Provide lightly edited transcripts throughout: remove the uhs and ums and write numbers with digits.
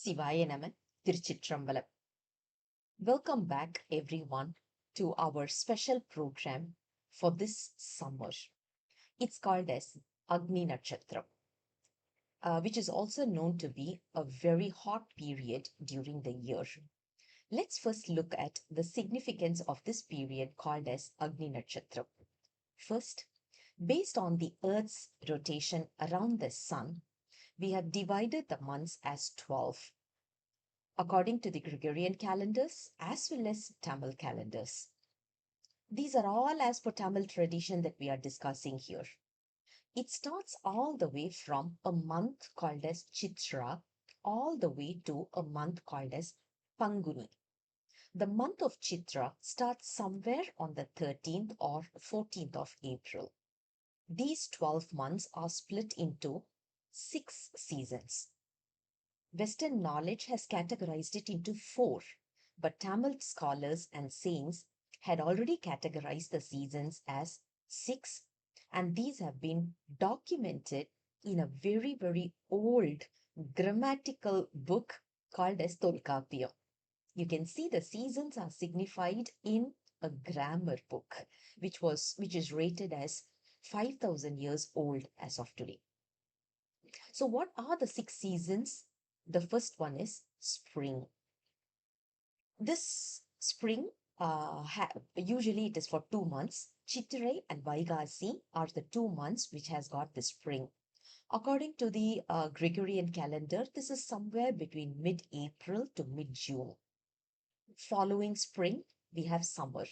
சிவாய நம திருச்சிற்றம்பலம். Welcome back everyone to our special program for this summer. It's called as Agni Nakshatram, which is also known to be a very hot period during the year. Let's first look at the significance of this period called as Agni Nakshatram. First, based on the Earth's rotation around the Sun, we have divided the months as 12 according to the Gregorian calendars as well as Tamil calendars. These are all as per Tamil tradition that we are discussing here. It starts all the way from a month called as Chitra all the way to a month called as Panguni. The month of Chitra starts somewhere on the 13th or 14th of April. These 12 months are split into 6 seasons. Western knowledge has categorized it into 4, but Tamil scholars and saints had already categorized the seasons as 6, and these have been documented in a very, very old grammatical book called as Tolkapiyam. You can see the seasons are signified in a grammar book, which is rated as 5,000 years old as of today. So, what are the 6 seasons? The first one is spring. This spring, usually it is for 2 months. Chittirai and Vaigasi are the 2 months which has got the spring. According to the Gregorian calendar, this is somewhere between mid-April to mid-June. Following spring, we have summer.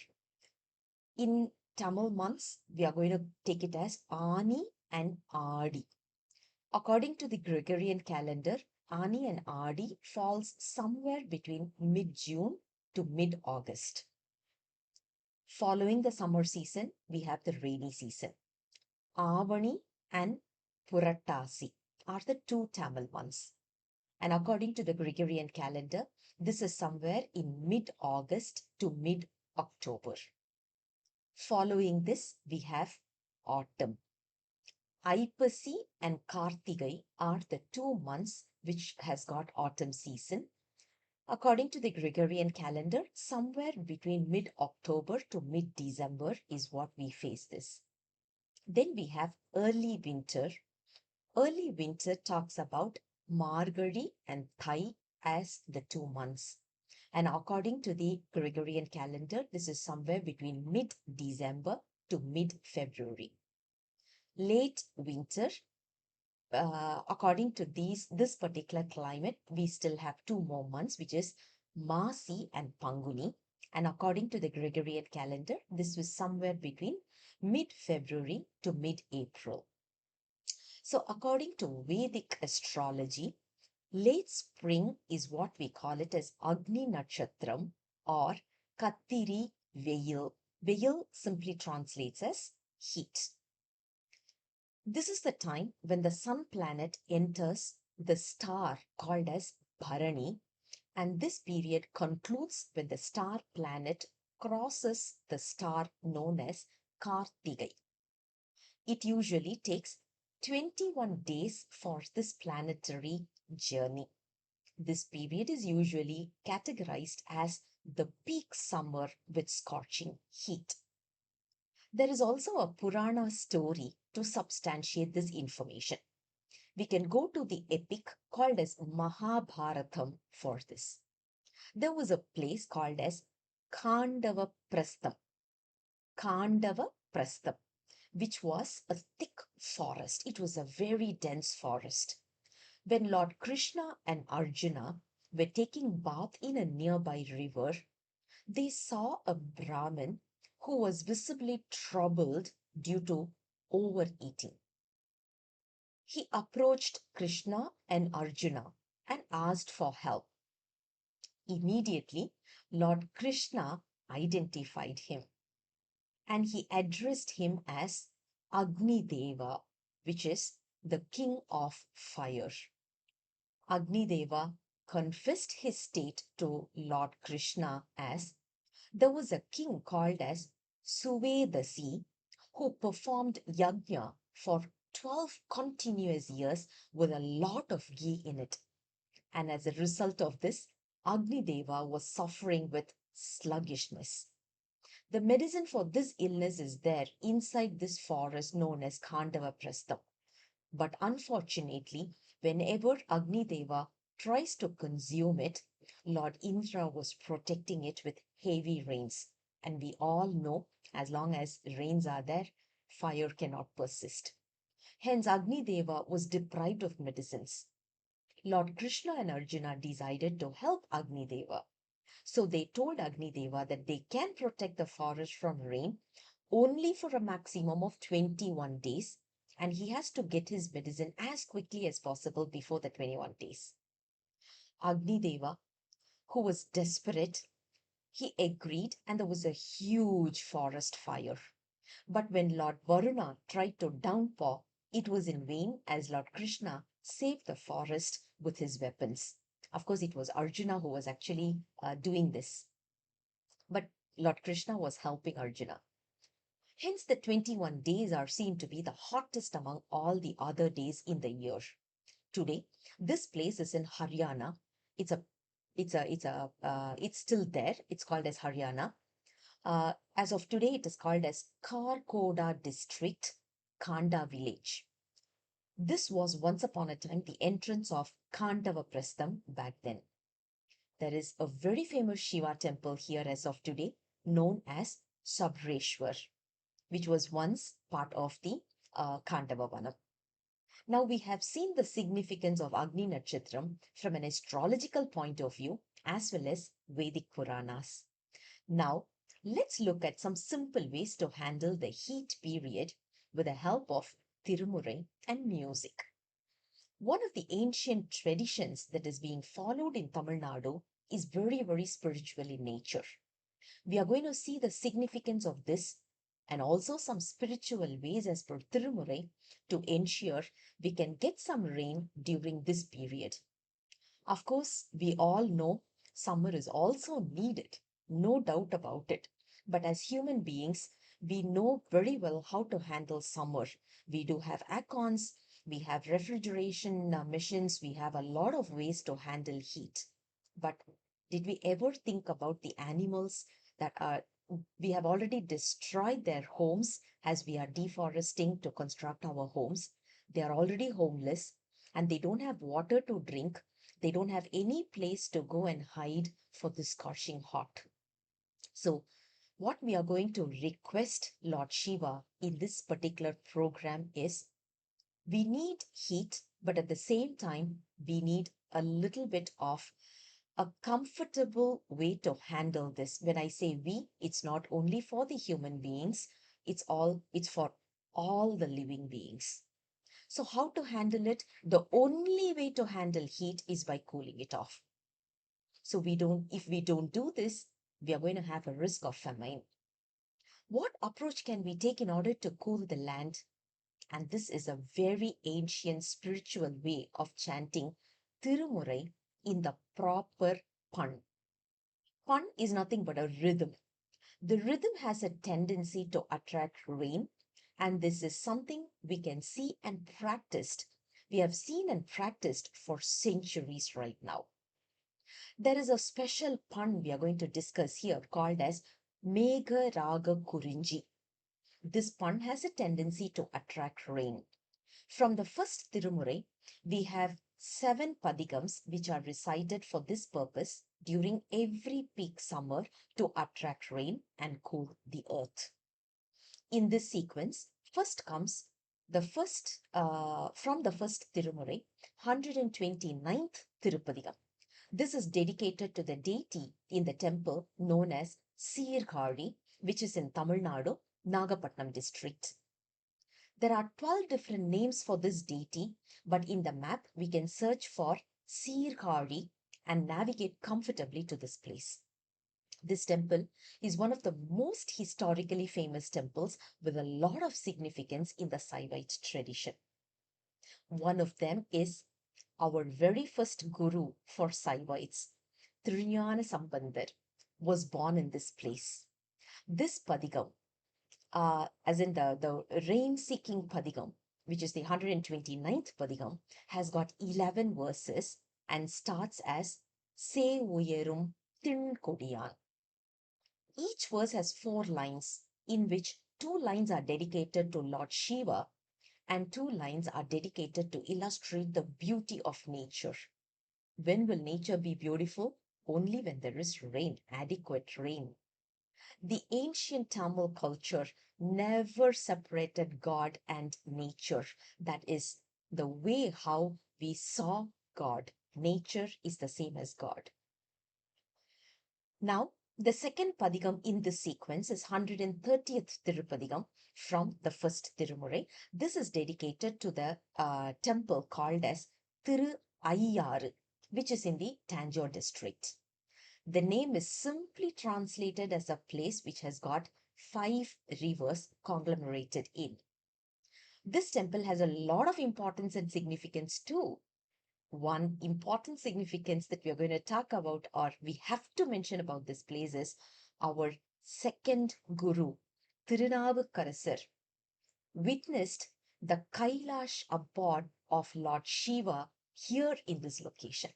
In Tamil months, we are going to take it as Ani and Adi. According to the Gregorian calendar, Ani and Adi falls somewhere between mid-June to mid-August. Following the summer season, we have the rainy season. Avani and Purattasi are the 2 Tamil months. And according to the Gregorian calendar, this is somewhere in mid-August to mid-October. Following this, we have autumn. Aipasi and Kartigai are the 2 months which has got autumn season. According to the Gregorian calendar, somewhere between mid-October to mid-December is what we face this. Then we have early winter. Early winter talks about Margari and Thai as the 2 months. And according to the Gregorian calendar, this is somewhere between mid-December to mid-February. Late winter, according to this particular climate, we still have 2 more months, which is Masi and Panguni. And according to the Gregorian calendar, this was somewhere between mid-February to mid-April. So according to Vedic astrology, late spring is what we call it as Agni Nakshatram or Kattiri Veyil. Veyil simply translates as heat. This is the time when the sun planet enters the star called as Bharani, and this period concludes when the star planet crosses the star known as Kartigai. It usually takes 21 days for this planetary journey. This period is usually categorized as the peak summer with scorching heat. There is also a Purana story to substantiate this information. We can go to the epic called as Mahabharatam for this. There was a place called as Khandava Prastham. Khandava Prastham, which was a thick forest. It was a very dense forest. When Lord Krishna and Arjuna were taking bath in a nearby river, they saw a Brahmin who was visibly troubled due to overeating. He approached Krishna and Arjuna and asked for help. Immediately, Lord Krishna identified him and he addressed him as Agni Deva, which is the king of fire. Agni Deva confessed his state to Lord Krishna as there was a king called as Suvedasi who performed yajna for 12 continuous years with a lot of ghee in it. And as a result of this, Agni Deva was suffering with sluggishness. The medicine for this illness is there inside this forest known as Khandava Prastham. But unfortunately, whenever Agni Deva tries to consume it, Lord Indra was protecting it with heavy rains. And we all know, as long as rains are there, fire cannot persist. Hence, Agni Deva was deprived of medicines. Lord Krishna and Arjuna decided to help Agni Deva. So they told Agni Deva that they can protect the forest from rain only for a maximum of 21 days, and he has to get his medicine as quickly as possible before the 21 days. Agni Deva, who was desperate, he agreed, and there was a huge forest fire. But when Lord Varuna tried to downpour, it was in vain, as Lord Krishna saved the forest with his weapons. Of course, it was Arjuna who was actually doing this, but Lord Krishna was helping Arjuna. Hence, the 21 days are seen to be the hottest among all the other days in the year. Today, this place is in Haryana. It's a, it's still there. It's called as Haryana. As of today, it is called as Karkoda district, Khanda village. This was once upon a time the entrance of Khandava Prastham back then. There is a very famous Shiva temple here as of today, known as Sabreshwar, which was once part of the Khandava Vanam. Now we have seen the significance of Agni Nakshatram from an astrological point of view as well as Vedic Puranas. Now let's look at some simple ways to handle the heat period with the help of Tirumurai and music. One of the ancient traditions that is being followed in Tamil Nadu is very, very spiritual in nature. We are going to see the significance of this and also some spiritual ways as per Tirumurai to ensure we can get some rain during this period. Of course, we all know summer is also needed, no doubt about it. But as human beings, we know very well how to handle summer. We do have aircons, we have refrigeration machines, we have a lot of ways to handle heat. But did we ever think about the animals that are, we have already destroyed their homes as we are deforesting to construct our homes? They are already homeless and they don't have water to drink. They don't have any place to go and hide for the scorching hot. So, what we are going to request Lord Shiva in this particular program is we need heat, but at the same time, we need a little bit of a comfortable way to handle this. When I say we, it's not only for the human beings, it's for all the living beings. So how to handle it? The only way to handle heat is by cooling it off. So if we don't do this, we are going to have a risk of famine. What approach can we take in order to cool the land? And this is a very ancient spiritual way of chanting Tirumurai in the proper pun. Pun is nothing but a rhythm. The rhythm has a tendency to attract rain, and this is something we can see and practiced. We have seen and practiced for centuries right now. There is a special pun we are going to discuss here called as Megha Raga Kurinji. This pun has a tendency to attract rain. From the first Tirumurai, we have 7 Pathigams which are recited for this purpose during every peak summer to attract rain and cool the earth. In this sequence, first comes from the first Tirumurai, 129th Tirupadigam. This is dedicated to the deity in the temple known as Sirkari, which is in Tamil Nadu, Nagapattinam district. There are 12 different names for this deity, but in the map we can search for Sirkari and navigate comfortably to this place. This temple is one of the most historically famous temples with a lot of significance in the Saivite tradition. One of them is our very first guru for Saivites, Trinyana Sambandar, was born in this place. This Padigam, as in the rain-seeking Padigam, which is the 129th Padigam, has got 11 verses and starts as Se Uyerum Tin Kodiyan. Each verse has 4 lines, in which 2 lines are dedicated to Lord Shiva and 2 lines are dedicated to illustrate the beauty of nature. When will nature be beautiful? Only when there is rain, adequate rain. The ancient Tamil culture never separated God and nature. That is the way how we saw God. Nature is the same as God. Now, the second Padigam in this sequence is 130th Tirupadigam from the first Tirumurai. This is dedicated to the temple called as Thiru Ayyaru, which is in the Tanjore district. The name is simply translated as a place which has got 5 rivers conglomerated in. This temple has a lot of importance and significance too. One important significance that we are going to talk about, or we have to mention about this place, is our second Guru, Tirunavukarasar, witnessed the Kailash abode of Lord Shiva here in this location.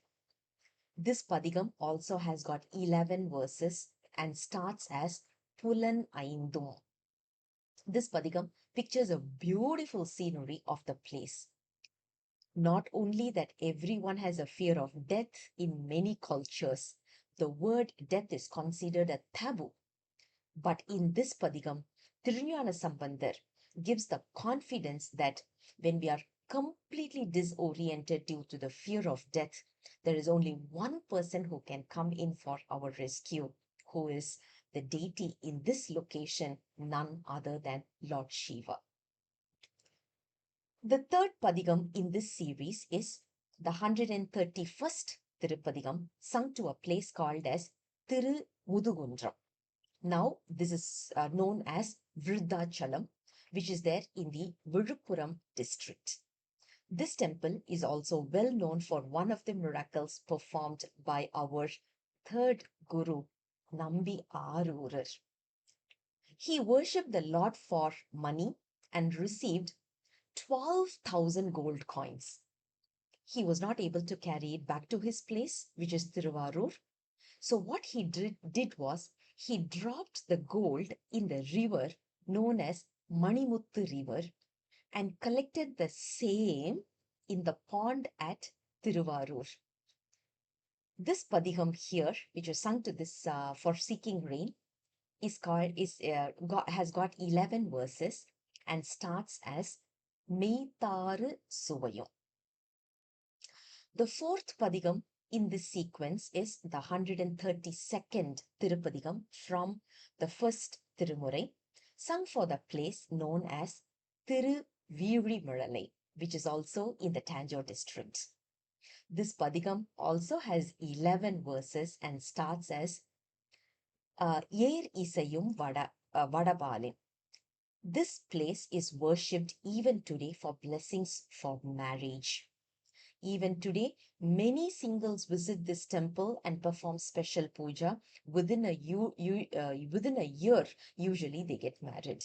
This Padigam also has got 11 verses and starts as Pulan Aindum. This Padigam pictures a beautiful scenery of the place. Not only that everyone has a fear of death in many cultures, the word death is considered a taboo. But in this Padigam, Tirunjana Sambandar gives the confidence that when we are completely disoriented due to the fear of death, there is only one person who can come in for our rescue, who is the deity in this location, none other than Lord Shiva. The third Padigam in this series is the 131st Tirupadigam, sung to a place called as Thiru Mudugundram. Now, this is known as Vruddhachalam, which is there in the Viluppuram district. This temple is also well known for one of the miracles performed by our third Guru, Nambi Arurar. He worshipped the Lord for money and received 12,000 gold coins. He was not able to carry it back to his place, which is Tiruvarur. So what he did was, he dropped the gold in the river known as Manimuttu River and collected the same in the pond at Tiruvarur. This Padigam here, which was sung to this for seeking rain, has got 11 verses and starts as Meitaru Suvayum. The fourth Padigam in this sequence is the 132nd Tirupadigam from the first Tirumurai, sung for the place known as Thiruveerimalai, which is also in the Tanjore district. This Padigam also has 11 verses and starts as Yer Isayum Vadabalin. This place is worshipped even today for blessings for marriage. Even today, many singles visit this temple and perform special puja. Within a year, usually they get married.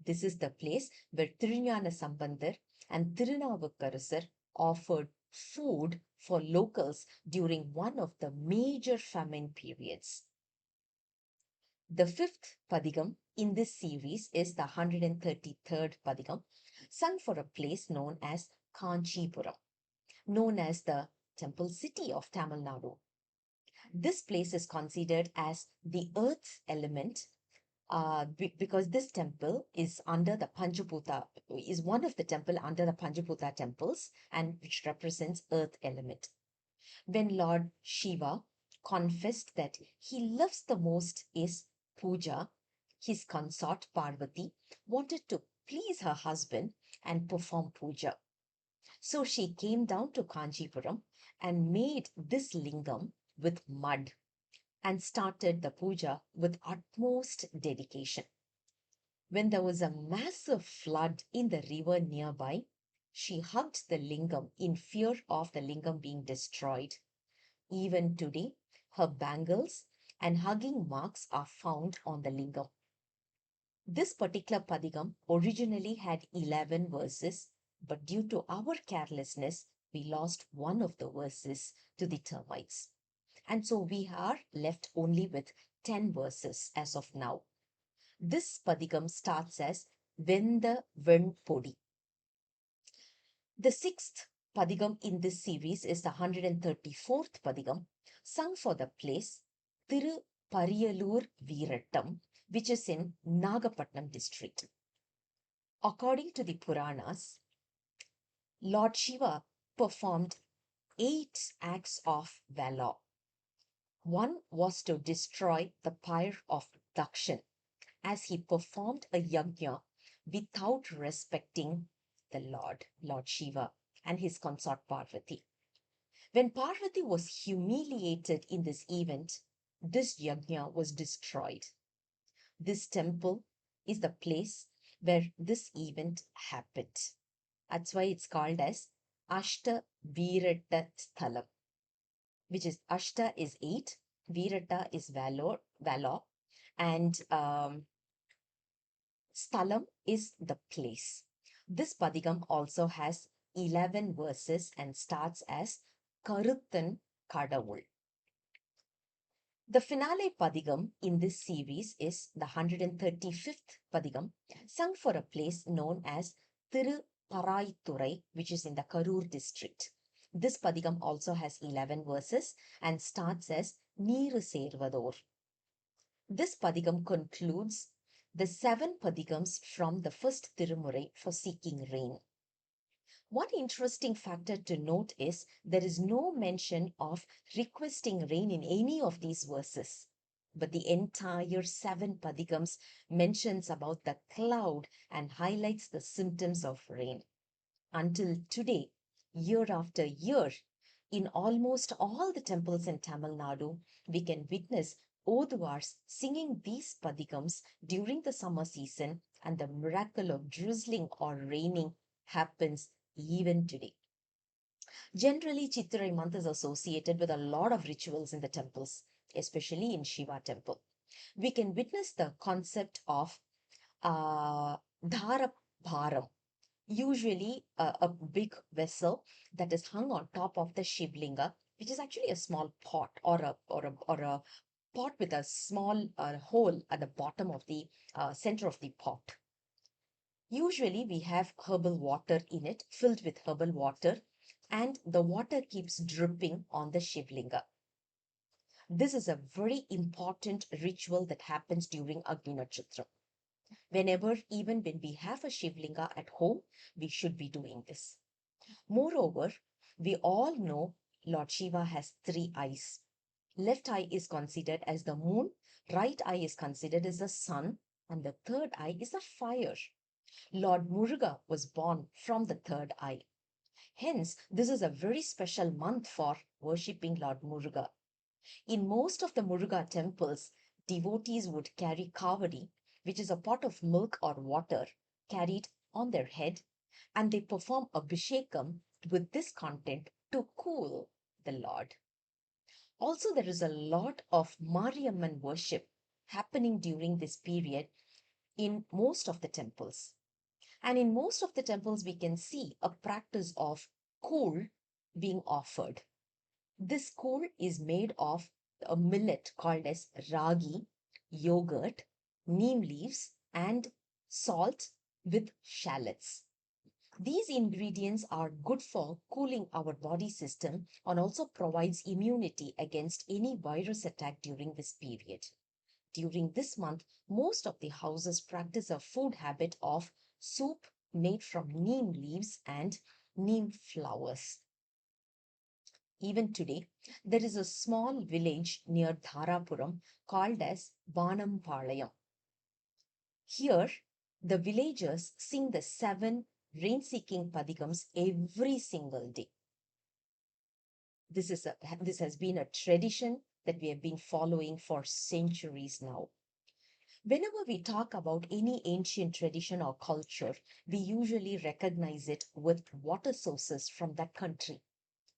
This is the place where Tirunjana Sambandar and Tirunavukarasar offered food for locals during one of the major famine periods. The fifth Padigam in this series is the 133rd Padigam, sung for a place known as Kanchipuram, known as the temple city of Tamil Nadu. This place is considered as the earth element because this temple is under the Panchaputta, is one of the temple under the Panchaputta temples, and which represents earth element. When Lord Shiva confessed that he loves the most is puja, his consort Parvati wanted to please her husband and perform puja. So she came down to Kanchipuram and made this lingam with mud and started the puja with utmost dedication. When there was a massive flood in the river nearby, she hugged the lingam in fear of the lingam being destroyed. Even today, her bangles and hugging marks are found on the lingam. This particular Padigam originally had 11 verses, but due to our carelessness, we lost one of the verses to the termites. And so we are left only with 10 verses as of now. This Pathigam starts as Venda Venpodi. The sixth Pathigam in this series is the 134th Pathigam, sung for the place Thiru Pariyalur Veerattam, which is in Nagapatnam district. According to the Puranas, Lord Shiva performed 8 acts of valor. One was to destroy the pyre of Dakshan, as he performed a yajna without respecting the Lord Shiva, and his consort Parvati. When Parvati was humiliated in this event, this yajna was destroyed. This temple is the place where this event happened. That's why it's called as Ashta Virata Sthalam, which is Ashta is 8, Virata is valor, and Sthalam is the place. This Pathigam also has 11 verses and starts as Karuthan Kadavul. The finale Pathigam in this series is the 135th Pathigam, sung for a place known as Thiru Paraithurai, which is in the Karur district. This Pathigam also has 11 verses and starts as Neeru Servador. This Pathigam concludes the 7 Pathigams from the first Tirumurai for seeking rain. One interesting factor to note is there is no mention of requesting rain in any of these verses. But the entire 7 Pathigams mentions about the cloud and highlights the symptoms of rain. Until today, year after year, in almost all the temples in Tamil Nadu, we can witness Oduars singing these Pathigams during the summer season, and the miracle of drizzling or raining happens even today. Generally, Chittirai month is associated with a lot of rituals in the temples, especially in Shiva temple. We can witness the concept of Dhara Bharam, usually a big vessel that is hung on top of the Shivlinga, which is actually a small pot or a pot with a small hole at the bottom of the center of the pot. Usually we have herbal water in it, filled with herbal water, and the water keeps dripping on the Shivlinga. This is a very important ritual that happens during Agni Natkshatram. Whenever, even when we have a Shivlinga at home, we should be doing this. Moreover, we all know Lord Shiva has 3 eyes. Left eye is considered as the moon, right eye is considered as the sun, and the third eye is the fire. Lord Muruga was born from the third eye. Hence, this is a very special month for worshipping Lord Muruga. In most of the Muruga temples, devotees would carry kavadi, which is a pot of milk or water carried on their head, and they perform abhishekam with this content to cool the Lord. Also, there is a lot of Mariamman worship happening during this period in most of the temples. And in most of the temples, we can see a practice of kool being offered. This kool is made of a millet called as ragi, yogurt, neem leaves, and salt with shallots. These ingredients are good for cooling our body system and also provides immunity against any virus attack during this period. During this month, most of the houses practice a food habit of soup made from neem leaves and neem flowers. Even today, there is a small village near Dharapuram called as Banampalayam. Here, the villagers sing the 7 rain-seeking Pathigams every single day. This has been a tradition that we have been following for centuries now. Whenever we talk about any ancient tradition or culture, we usually recognize it with water sources from that country.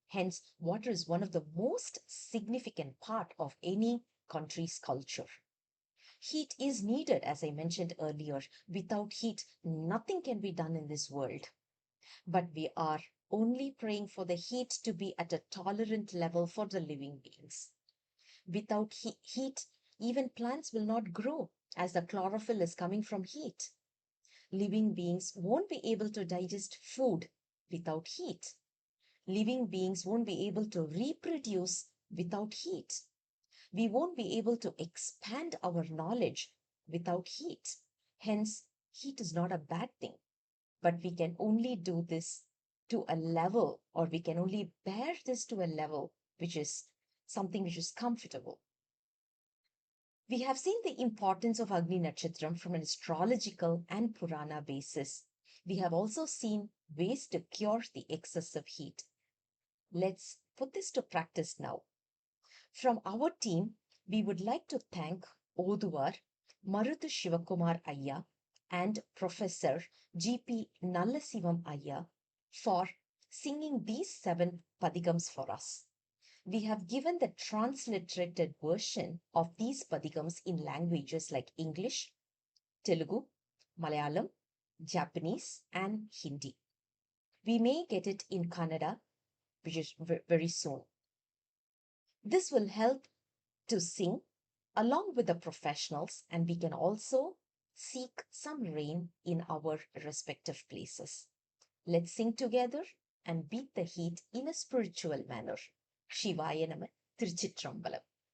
Hence, water is one of the most significant part of any country's culture. Heat is needed, as I mentioned earlier. Without heat, nothing can be done in this world. But we are only praying for the heat to be at a tolerant level for the living beings. Without heat, even plants will not grow as the chlorophyll is coming from heat. Living beings won't be able to digest food without heat. Living beings won't be able to reproduce without heat. We won't be able to expand our knowledge without heat. Hence, heat is not a bad thing, but we can only do this to a level, or we can only bear this to a level which is something which is comfortable. We have seen the importance of Agni Nakshatram from an astrological and Purana basis. We have also seen ways to cure the excessive heat. Let's put this to practice now. From our team, we would like to thank Oduvar, Maruthu Shivakumar Ayya, and Professor G.P. Nallasivam Ayya for singing these 7 Pathigams for us. We have given the transliterated version of these Pathigams in languages like English, Telugu, Malayalam, Japanese, and Hindi. We may get it in Kannada, which is very soon. This will help to sing along with the professionals, and we can also seek some rain in our respective places. Let's sing together and beat the heat in a spiritual manner. Shivaya Nama, Tiruchitrambalam.